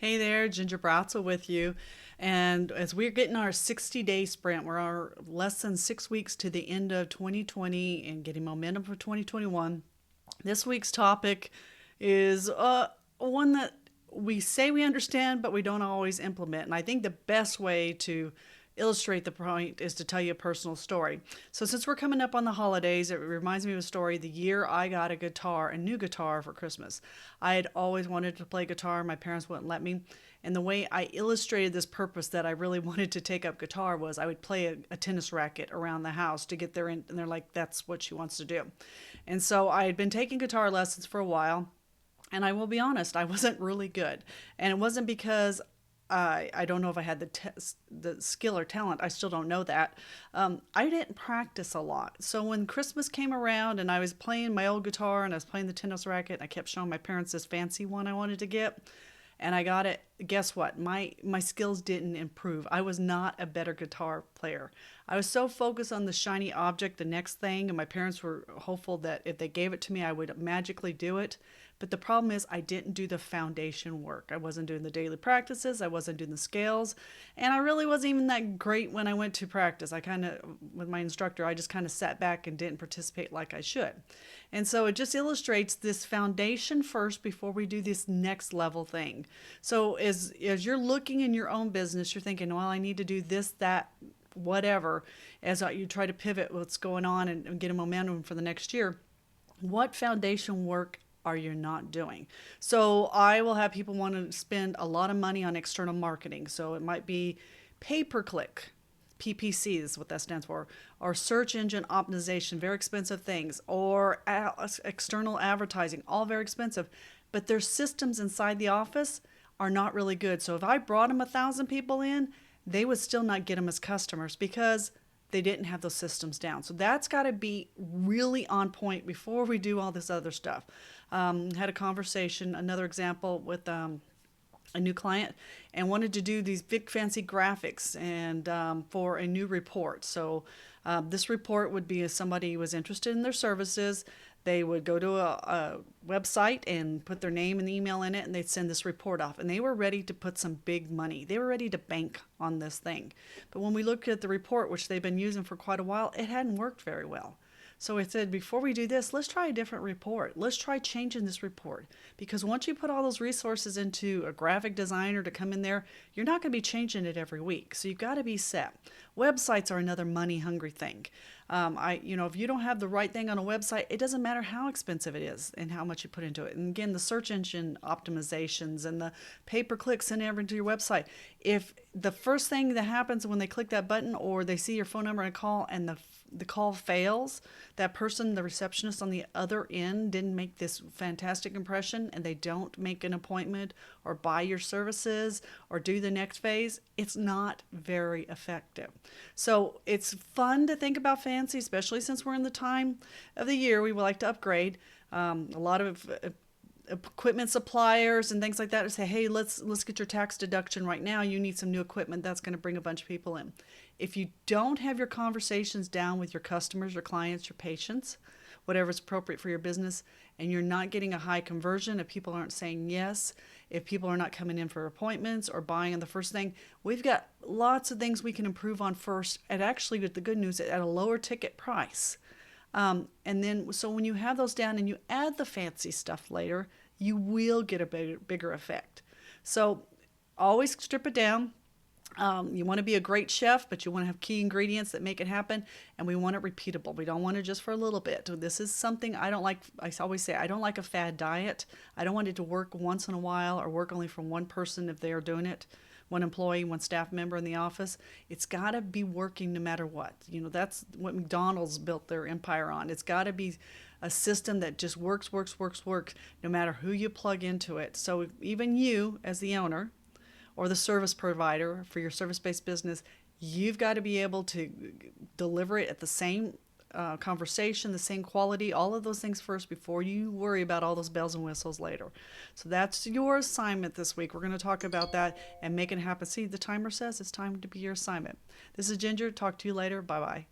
Hey there, Ginger Bratzel with you. And as we're getting our 60-day sprint, we're less than 6 weeks to the end of 2020 and getting momentum for 2021. This week's topic is one that we say we understand, but we don't always implement. And I think the best way to illustrate the point is to tell you a personal story. So since we're coming up on the holidays, it reminds me of a story. The year I got a new guitar for Christmas. I had always wanted to play guitar. My parents wouldn't let me. And the way I illustrated this purpose that I really wanted to take up guitar was I would play a tennis racket around the house to get there, and they're like, that's what she wants to do. And so I had been taking guitar lessons for a while. And I will be honest, I wasn't really good. And it wasn't because I don't know if I had the skill or talent. I still don't know that. I didn't practice a lot. So when Christmas came around and I was playing my old guitar and I was playing the tennis racket, and I kept showing my parents this fancy one I wanted to get, and I got it. Guess what? My skills didn't improve. I was not a better guitar player. I was so focused on the shiny object, the next thing, and my parents were hopeful that if they gave it to me, I would magically do it. But the problem is I didn't do the foundation work. I wasn't doing the daily practices. I wasn't doing the scales. And I really wasn't even that great when I went to practice. With my instructor, I just kind of sat back and didn't participate like I should. And so it just illustrates this foundation first before we do this next level thing. So as you're looking in your own business, you're thinking, well, I need to do this, that, whatever, as you try to pivot what's going on and get a momentum for the next year. What foundation work are you not doing? So I will have people want to spend a lot of money on external marketing. So it might be pay-per-click. PPC is what that stands for, or search engine optimization, very expensive things, or external advertising, all very expensive. But their systems inside the office are not really good. So if I brought them 1,000 people in, they would still not get them as customers because they didn't have those systems down. So that's got to be really on point before we do all this other stuff. Had a conversation, another example with a new client, and wanted to do these big fancy graphics and for a new report. So this report would be if somebody was interested in their services. They would go to a website and put their name and email in it, and they'd send this report off. And they were ready to put some big money. They were ready to bank on this thing. But when we looked at the report, which they've been using for quite a while, it hadn't worked very well. So I said, before we do this, let's try a different report. Let's try changing this report. Because once you put all those resources into a graphic designer to come in there, you're not going to be changing it every week. So you've got to be set. Websites are another money-hungry thing. If you don't have the right thing on a website, it doesn't matter how expensive it is and how much you put into it. And again, the search engine optimizations and the pay-per-clicks and everything to your website. If the first thing that happens when they click that button or they see your phone number and call and the call fails, that person, the receptionist on the other end, didn't make this fantastic impression and they don't make an appointment or buy your services or do the next phase, it's not very effective. So it's fun to think about fancy, especially since we're in the time of the year we would like to upgrade. A lot of equipment suppliers and things like that say, hey, let's get your tax deduction right now. You need some new equipment that's going to bring a bunch of people in. If you don't have your conversations down with your customers, your clients, your patients, whatever is appropriate for your business, and you're not getting a high conversion, if people aren't saying yes, if people are not coming in for appointments or buying on the first thing, we've got lots of things we can improve on first, and actually with the good news, at a lower ticket price. So when you have those down and you add the fancy stuff later, you will get a bigger effect. So always strip it down. You want to be a great chef, but you want to have key ingredients that make it happen, and we want it repeatable. We don't want it just for a little bit. This is something I don't like. I always say I don't like a fad diet. I don't want it to work once in a while or work only for one person if they are doing it, one employee, one staff member in the office. It's got to be working no matter what. That's what McDonald's built their empire on. It's got to be a system that just works, no matter who you plug into it. So even you, as the owner, or the service provider for your service-based business, you've got to be able to deliver it at the same conversation, the same quality, all of those things first before you worry about all those bells and whistles later. So that's your assignment this week. We're going to talk about that and make it happen. See, the timer says it's time to be your assignment. This is Ginger. Talk to you later. Bye-bye.